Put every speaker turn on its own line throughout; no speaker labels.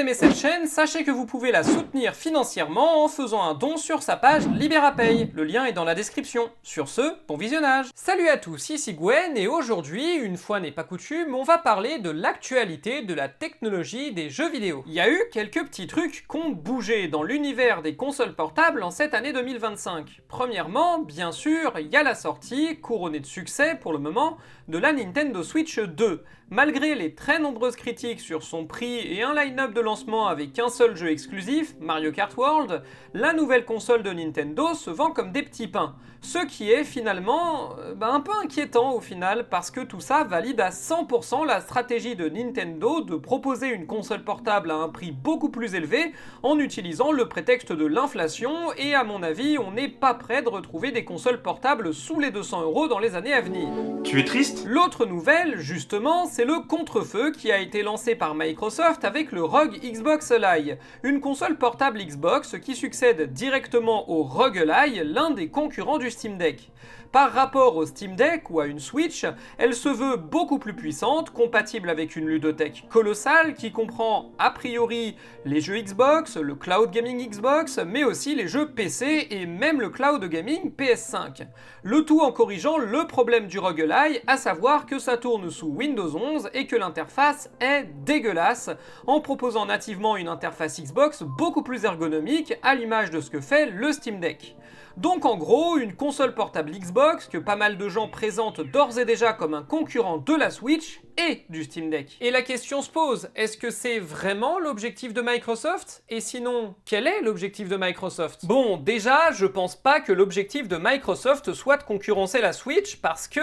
aimez cette chaîne, sachez que vous pouvez la soutenir financièrement en faisant un don sur sa page Libérapay. Le lien est dans la description. Sur ce, bon visionnage. Salut à tous, ici Gwen et aujourd'hui, une fois n'est pas coutume, on va parler de l'actualité de la technologie des jeux vidéo. Il y a eu quelques petits trucs qui ont bougé dans l'univers des consoles portables en cette année 2025. Premièrement, bien sûr, il y a la sortie, couronnée de succès pour le moment, de la Nintendo Switch 2. Malgré les très nombreuses critiques sur son prix et un line-up de lancement avec qu'un seul jeu exclusif, Mario Kart World, la nouvelle console de Nintendo se vend comme des petits pains. Ce qui est finalement un peu inquiétant au final parce que tout ça valide à 100% la stratégie de Nintendo de proposer une console portable à un prix beaucoup plus élevé en utilisant le prétexte de l'inflation et à mon avis on n'est pas prêt de retrouver des consoles portables sous les 200 € dans les années à venir.
Tu es triste ?
L'autre nouvelle, justement, c'est le contre-feu qui a été lancé par Microsoft avec le ROG Xbox Ally, une console portable Xbox qui succède directement au ROG Ally, l'un des concurrents du Steam Deck. Par rapport au Steam Deck ou à une Switch, elle se veut beaucoup plus puissante, compatible avec une ludothèque colossale qui comprend a priori les jeux Xbox, le cloud gaming Xbox, mais aussi les jeux PC et même le cloud gaming PS5. Le tout en corrigeant le problème du ROG Ally, à savoir que ça tourne sous Windows 11 et que l'interface est dégueulasse, en proposant nativement une interface Xbox beaucoup plus ergonomique à l'image de ce que fait le Steam Deck. Donc en gros, une console portable Xbox que pas mal de gens présentent d'ores et déjà comme un concurrent de la Switch et du Steam Deck. Et la question se pose, est-ce que c'est vraiment l'objectif de Microsoft? Et sinon, quel est l'objectif de Microsoft? Bon, déjà, je pense pas que l'objectif de Microsoft soit de concurrencer la Switch parce que,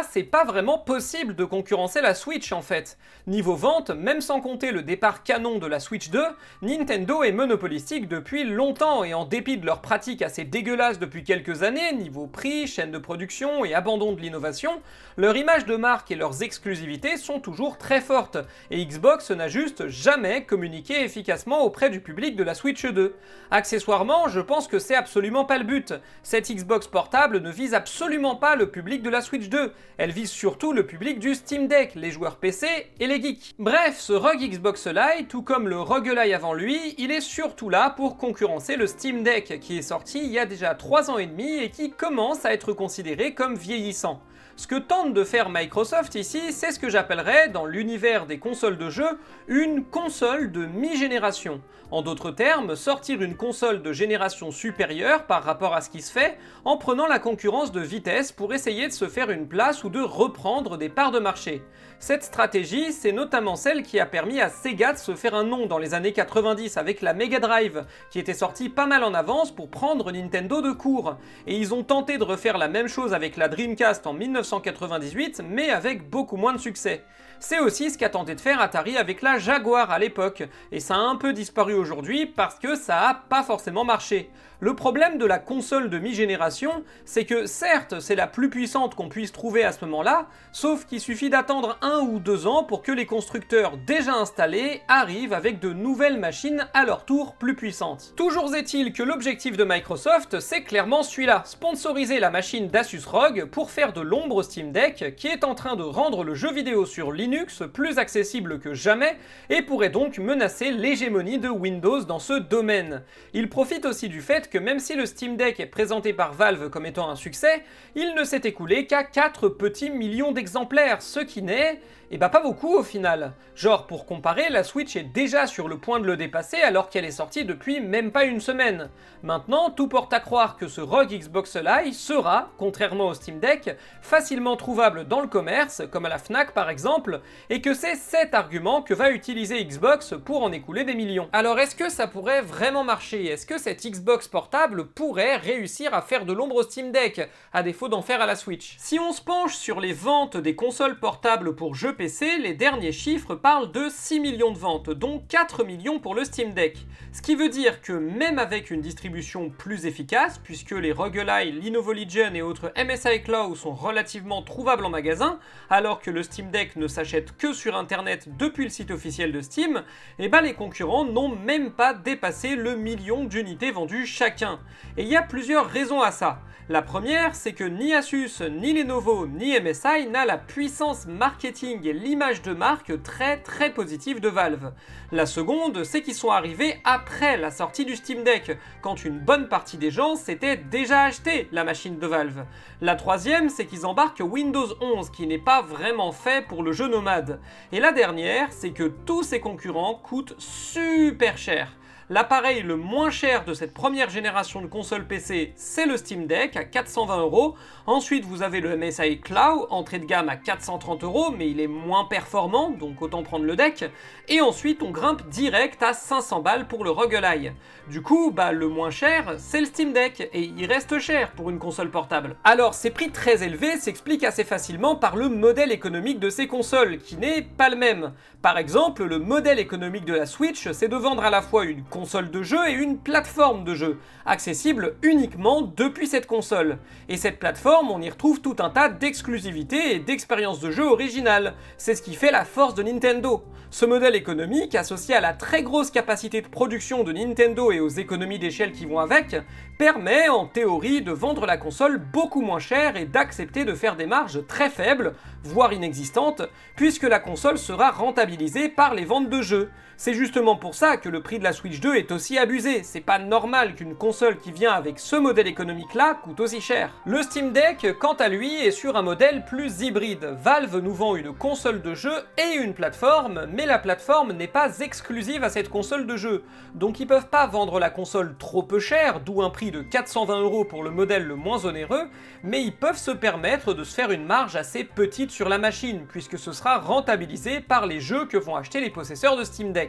c'est pas vraiment possible de concurrencer la Switch en fait. Niveau vente, même sans compter le départ canon de la Switch 2, Nintendo est monopolistique depuis longtemps et en dépit de leurs pratiques assez dégueulasses depuis quelques années, niveau prix, chaîne de production et abandon de l'innovation, leur image de marque et leurs exclusivités sont toujours très fortes, et Xbox n'a juste jamais communiqué efficacement auprès du public de la Switch 2. Accessoirement, je pense que c'est absolument pas le but. Cette Xbox portable ne vise absolument pas le public de la Switch 2, elle vise surtout le public du Steam Deck, les joueurs PC et les geeks. Bref, ce ROG Xbox Ally, tout comme le ROG Ally avant lui, il est surtout là pour concurrencer le Steam Deck, qui est sorti il y a déjà 3 ans et demi et qui commence à être considéré comme vieillissant. Ce que tente de faire Microsoft ici, c'est ce que j'appellerais, dans l'univers des consoles de jeux, une console de mi-génération. En d'autres termes, sortir une console de génération supérieure par rapport à ce qui se fait, en prenant la concurrence de vitesse pour essayer de se faire une place ou de reprendre des parts de marché. Cette stratégie, c'est notamment celle qui a permis à Sega de se faire un nom dans les années 90 avec la Mega Drive, qui était sortie pas mal en avance pour prendre Nintendo de court. Et ils ont tenté de refaire la même chose avec la Dreamcast en 1998, mais avec beaucoup moins de succès. C'est aussi ce qu'a tenté de faire Atari avec la Jaguar à l'époque, et ça a un peu disparu aujourd'hui parce que ça a pas forcément marché. Le problème de la console de mi-génération, c'est que certes c'est la plus puissante qu'on puisse trouver à ce moment-là, sauf qu'il suffit d'attendre 1 ou 2 ans pour que les constructeurs déjà installés arrivent avec de nouvelles machines à leur tour plus puissantes. Toujours est-il que l'objectif de Microsoft, c'est clairement celui-là, sponsoriser la machine d'Asus ROG pour faire de l'ombre au Steam Deck, qui est en train de rendre le jeu vidéo sur Linux plus accessible que jamais et pourrait donc menacer l'hégémonie de Windows dans ce domaine. Il profite aussi du fait que même si le Steam Deck est présenté par Valve comme étant un succès, il ne s'est écoulé qu'à 4 petits millions d'exemplaires, ce qui n'est pas beaucoup au final. Genre pour comparer, la Switch est déjà sur le point de le dépasser alors qu'elle est sortie depuis même pas une semaine. Maintenant, tout porte à croire que ce ROG Xbox Ally sera, contrairement au Steam Deck, facilement trouvable dans le commerce, comme à la Fnac par exemple, et que c'est cet argument que va utiliser Xbox pour en écouler des millions. Alors est-ce que ça pourrait vraiment marcher? Est-ce que cette Xbox portable pourrait réussir à faire de l'ombre au Steam Deck, à défaut d'en faire à la Switch? Si on se penche sur les ventes des consoles portables pour jeux PC, les derniers chiffres parlent de 6 millions de ventes, dont 4 millions pour le Steam Deck. Ce qui veut dire que même avec une distribution plus efficace, puisque les ROG Ally, Lenovo Legion et autres MSI Cloud sont relativement trouvables en magasin, alors que le Steam Deck ne s'achète n'achètent que sur internet depuis le site officiel de Steam, et bah les concurrents n'ont même pas dépassé le million d'unités vendues chacun. Et il y a plusieurs raisons à ça. La première, c'est que ni Asus, ni Lenovo, ni MSI n'a la puissance marketing et l'image de marque très positive de Valve. La seconde, c'est qu'ils sont arrivés après la sortie du Steam Deck, quand une bonne partie des gens s'étaient déjà acheté la machine de Valve. La troisième, c'est qu'ils embarquent Windows 11, qui n'est pas vraiment fait pour le jeu nomade. Et la dernière, c'est que tous ces concurrents coûtent super cher. L'appareil le moins cher de cette première génération de consoles PC, c'est le Steam Deck à 420€. Ensuite, vous avez le MSI Cloud, entrée de gamme à 430€, mais il est moins performant, donc autant prendre le deck. Et ensuite, on grimpe direct à 500 balles pour le ROG Ally. Du coup, le moins cher, c'est le Steam Deck, et il reste cher pour une console portable. Alors, ces prix très élevés s'expliquent assez facilement par le modèle économique de ces consoles, qui n'est pas le même. Par exemple, le modèle économique de la Switch, c'est de vendre à la fois une console de jeu et une plateforme de jeu, accessible uniquement depuis cette console. Et cette plateforme, on y retrouve tout un tas d'exclusivités et d'expériences de jeu originales. C'est ce qui fait la force de Nintendo. Ce modèle économique, associé à la très grosse capacité de production de Nintendo et aux économies d'échelle qui vont avec, permet en théorie de vendre la console beaucoup moins cher et d'accepter de faire des marges très faibles, voire inexistantes, puisque la console sera rentabilisée par les ventes de jeux. C'est justement pour ça que le prix de la Switch 2 est aussi abusé, c'est pas normal qu'une console qui vient avec ce modèle économique-là coûte aussi cher. Le Steam Deck, quant à lui, est sur un modèle plus hybride. Valve nous vend une console de jeu et une plateforme, mais la plateforme n'est pas exclusive à cette console de jeu. Donc ils peuvent pas vendre la console trop peu chère, d'où un prix de 420€ pour le modèle le moins onéreux, mais ils peuvent se permettre de se faire une marge assez petite sur la machine, puisque ce sera rentabilisé par les jeux que vont acheter les possesseurs de Steam Deck.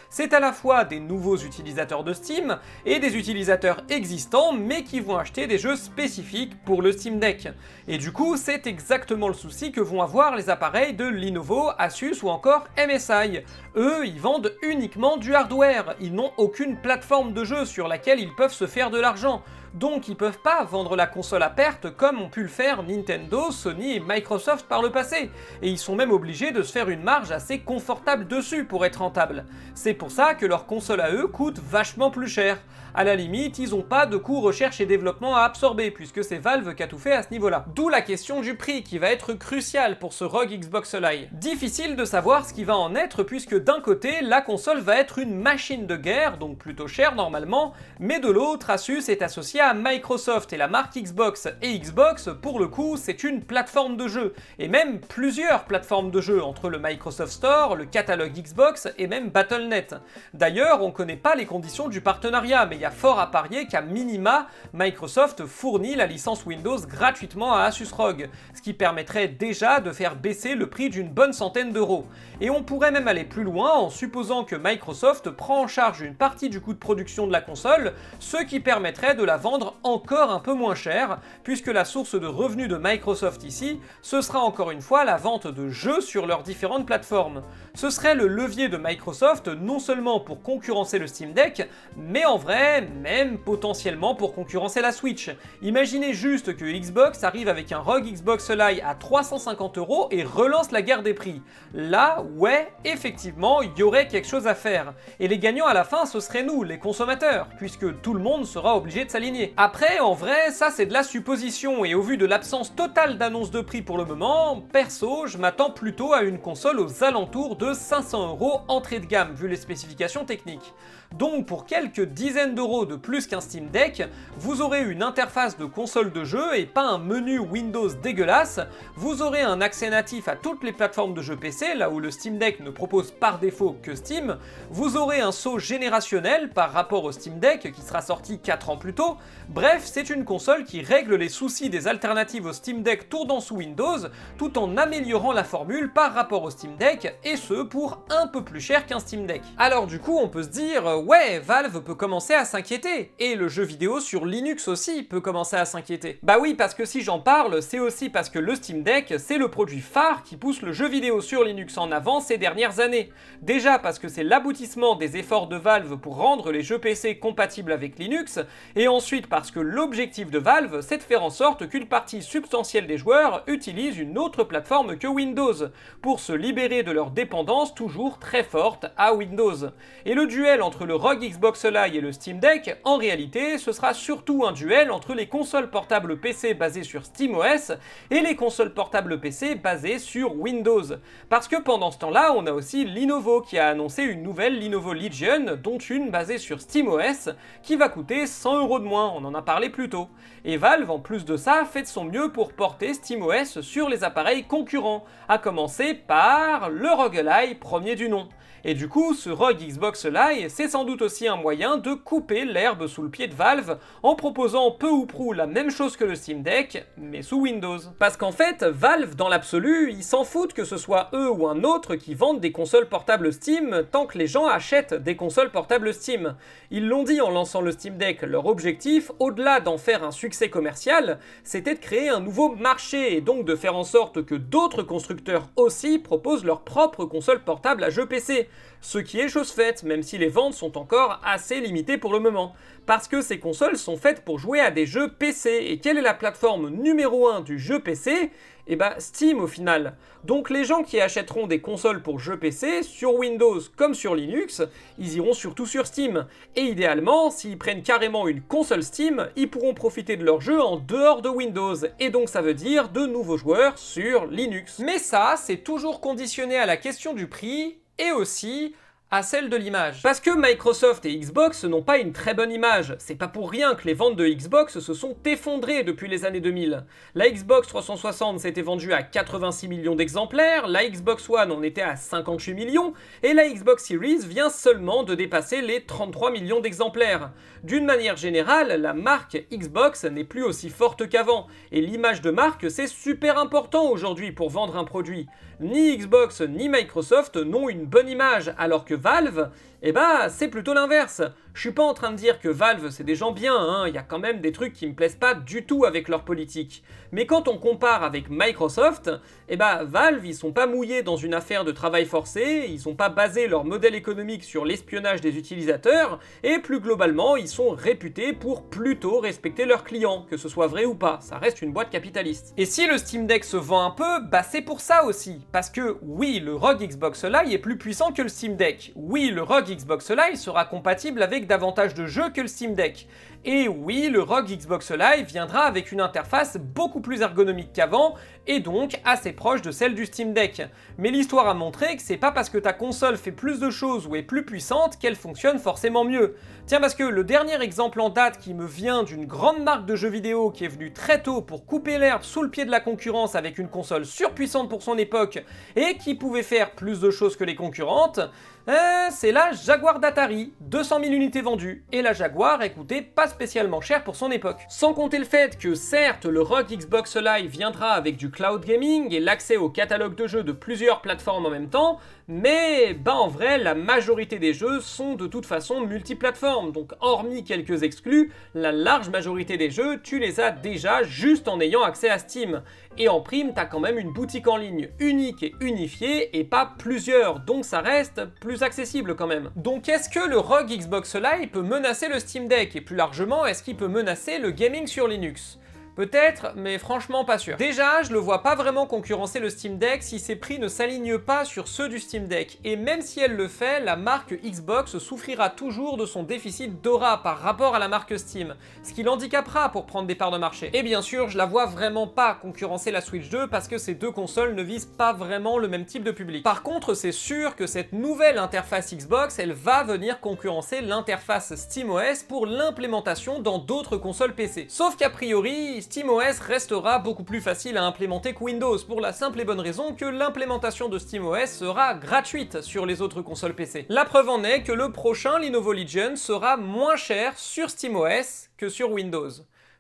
C'est à la fois des nouveaux utilisateurs de Steam et des utilisateurs existants mais qui vont acheter des jeux spécifiques pour le Steam Deck. Et du coup, c'est exactement le souci que vont avoir les appareils de Lenovo, Asus ou encore MSI. Eux, ils vendent uniquement du hardware, ils n'ont aucune plateforme de jeu sur laquelle ils peuvent se faire de l'argent. Donc ils peuvent pas vendre la console à perte comme ont pu le faire Nintendo, Sony et Microsoft par le passé. Et ils sont même obligés de se faire une marge assez confortable dessus pour être rentable. C'est pour ça que leur console à eux coûte vachement plus cher. À la limite, ils ont pas de coûts recherche et développement à absorber puisque c'est Valve qui a tout fait à ce niveau-là. D'où la question du prix qui va être cruciale pour ce ROG Xbox Ally. Difficile de savoir ce qui va en être puisque d'un côté, la console va être une machine de guerre, donc plutôt chère normalement, mais de l'autre, Asus est associé à Microsoft et la marque Xbox. Et Xbox, pour le coup, c'est une plateforme de jeu, et même plusieurs plateformes de jeu entre le Microsoft Store, le catalogue Xbox et même Battle.net. D'ailleurs, on connaît pas les conditions du partenariat, mais il y a fort à parier qu'à minima, Microsoft fournit la licence Windows gratuitement à Asus ROG, ce qui permettrait déjà de faire baisser le prix d'une bonne centaine d'euros. Et on pourrait même aller plus loin en supposant que Microsoft prend en charge une partie du coût de production de la console, ce qui permettrait de la vendre encore un peu moins cher, puisque la source de revenus de Microsoft ici, ce sera encore une fois la vente de jeux sur leurs différentes plateformes. Ce serait le levier de Microsoft non seulement pour concurrencer le Steam Deck, mais en vrai, même potentiellement pour concurrencer la Switch. Imaginez juste que Xbox arrive avec un ROG Xbox Ally à 350€ et relance la guerre des prix. Là, ouais, effectivement, il y aurait quelque chose à faire. Et les gagnants à la fin, ce seraient nous, les consommateurs, puisque tout le monde sera obligé de s'aligner. Après, en vrai, ça c'est de la supposition, et au vu de l'absence totale d'annonce de prix pour le moment, perso, je m'attends plutôt à une console aux alentours de 500€ entrée de gamme, vu les spécifications techniques. Donc pour quelques dizaines d'euros de plus qu'un Steam Deck, vous aurez une interface de console de jeu et pas un menu Windows dégueulasse, vous aurez un accès natif à toutes les plateformes de jeux PC, là où le Steam Deck ne propose par défaut que Steam, vous aurez un saut générationnel par rapport au Steam Deck qui sera sorti 4 ans plus tôt, bref, c'est une console qui règle les soucis des alternatives au Steam Deck tournant sous Windows, tout en améliorant la formule par rapport au Steam Deck, et ce pour un peu plus cher qu'un Steam Deck. Alors du coup, on peut se dire, ouais, Valve peut commencer à s'inquiéter, et le jeu vidéo sur Linux aussi peut commencer à s'inquiéter. Bah oui, parce que si j'en parle, c'est aussi parce que le Steam Deck, c'est le produit phare qui pousse le jeu vidéo sur Linux en avant ces dernières années. Déjà parce que c'est l'aboutissement des efforts de Valve pour rendre les jeux PC compatibles avec Linux, et ensuite ensuite parce que l'objectif de Valve, c'est de faire en sorte qu'une partie substantielle des joueurs utilise une autre plateforme que Windows, pour se libérer de leur dépendance toujours très forte à Windows. Et le duel entre le ROG Xbox Live et le Steam Deck, en réalité, ce sera surtout un duel entre les consoles portables PC basées sur SteamOS et les consoles portables PC basées sur Windows. Parce que pendant ce temps-là, on a aussi Lenovo qui a annoncé une nouvelle Lenovo Legion, dont une basée sur SteamOS, qui va coûter 100 € de moins, on en a parlé plus tôt. Et Valve, en plus de ça, fait de son mieux pour porter SteamOS sur les appareils concurrents, à commencer par le ROG Ally, premier du nom. Et du coup, ce ROG Xbox Live, c'est sans doute aussi un moyen de couper l'herbe sous le pied de Valve en proposant peu ou prou la même chose que le Steam Deck, mais sous Windows. Parce qu'en fait, Valve, dans l'absolu, ils s'en foutent que ce soit eux ou un autre qui vendent des consoles portables Steam tant que les gens achètent des consoles portables Steam. Ils l'ont dit en lançant le Steam Deck, leur objectif, au-delà d'en faire un succès commercial, c'était de créer un nouveau marché et donc de faire en sorte que d'autres constructeurs aussi proposent leurs propres consoles portables à jeux PC. Ce qui est chose faite, même si les ventes sont encore assez limitées pour le moment. Parce que ces consoles sont faites pour jouer à des jeux PC. Et quelle est la plateforme numéro 1 du jeu PC ? Eh ben Steam au final. Donc les gens qui achèteront des consoles pour jeux PC, sur Windows comme sur Linux, ils iront surtout sur Steam. Et idéalement, s'ils prennent carrément une console Steam, ils pourront profiter de leurs jeux en dehors de Windows. Et donc ça veut dire de nouveaux joueurs sur Linux. Mais ça, c'est toujours conditionné à la question du prix, et aussi à celle de l'image. Parce que Microsoft et Xbox n'ont pas une très bonne image. C'est pas pour rien que les ventes de Xbox se sont effondrées depuis les années 2000. La Xbox 360 s'était vendue à 86 millions d'exemplaires, la Xbox One en était à 58 millions, et la Xbox Series vient seulement de dépasser les 33 millions d'exemplaires. D'une manière générale, la marque Xbox n'est plus aussi forte qu'avant, et l'image de marque c'est super important aujourd'hui pour vendre un produit. Ni Xbox ni Microsoft n'ont une bonne image, alors que Valve, eh ben, c'est plutôt l'inverse. Je suis pas en train de dire que Valve c'est des gens bien, hein, y a quand même des trucs qui me plaisent pas du tout avec leur politique. Mais quand on compare avec Microsoft, eh ben Valve ils sont pas mouillés dans une affaire de travail forcé, ils ont pas basé leur modèle économique sur l'espionnage des utilisateurs, et plus globalement ils sont réputés pour plutôt respecter leurs clients, que ce soit vrai ou pas, ça reste une boîte capitaliste. Et si le Steam Deck se vend un peu, bah c'est pour ça aussi, parce que oui, le ROG Xbox Live est plus puissant que le Steam Deck, oui, le ROG Xbox Live sera compatible avec davantage de jeux que le Steam Deck. Et oui, le ROG Xbox Live viendra avec une interface beaucoup plus ergonomique qu'avant, et donc assez proche de celle du Steam Deck. Mais l'histoire a montré que c'est pas parce que ta console fait plus de choses ou est plus puissante qu'elle fonctionne forcément mieux. Tiens, parce que le dernier exemple en date qui me vient d'une grande marque de jeux vidéo qui est venue très tôt pour couper l'herbe sous le pied de la concurrence avec une console surpuissante pour son époque et qui pouvait faire plus de choses que les concurrentes, c'est la Jaguar d'Atari, 200 000 unités vendues, et la Jaguar est coûtée pas spécialement cher pour son époque. Sans compter le fait que certes le ROG Xbox Live viendra avec du cloud gaming et l'accès au catalogue de jeux de plusieurs plateformes en même temps, mais en vrai la majorité des jeux sont de toute façon multiplateformes, donc hormis quelques exclus, la large majorité des jeux tu les as déjà juste en ayant accès à Steam. Et en prime t'as quand même une boutique en ligne unique et unifiée et pas plusieurs, donc ça reste plus accessible quand même. Donc est-ce que le ROG Xbox Live peut menacer le Steam Deck, et plus largement est-ce qu'il peut menacer le gaming sur Linux ? Peut-être, mais franchement pas sûr. Déjà, je le vois pas vraiment concurrencer le Steam Deck si ses prix ne s'alignent pas sur ceux du Steam Deck. Et même si elle le fait, la marque Xbox souffrira toujours de son déficit d'aura par rapport à la marque Steam, ce qui l'handicapera pour prendre des parts de marché. Et bien sûr, je la vois vraiment pas concurrencer la Switch 2 parce que ces deux consoles ne visent pas vraiment le même type de public. Par contre, c'est sûr que cette nouvelle interface Xbox, elle va venir concurrencer l'interface SteamOS pour l'implémentation dans d'autres consoles PC. Sauf qu'a priori, SteamOS restera beaucoup plus facile à implémenter que Windows, pour la simple et bonne raison que l'implémentation de SteamOS sera gratuite sur les autres consoles PC. La preuve en est que le prochain Lenovo Legion sera moins cher sur SteamOS que sur Windows.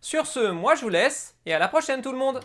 Sur ce, moi je vous laisse, et à la prochaine tout le monde!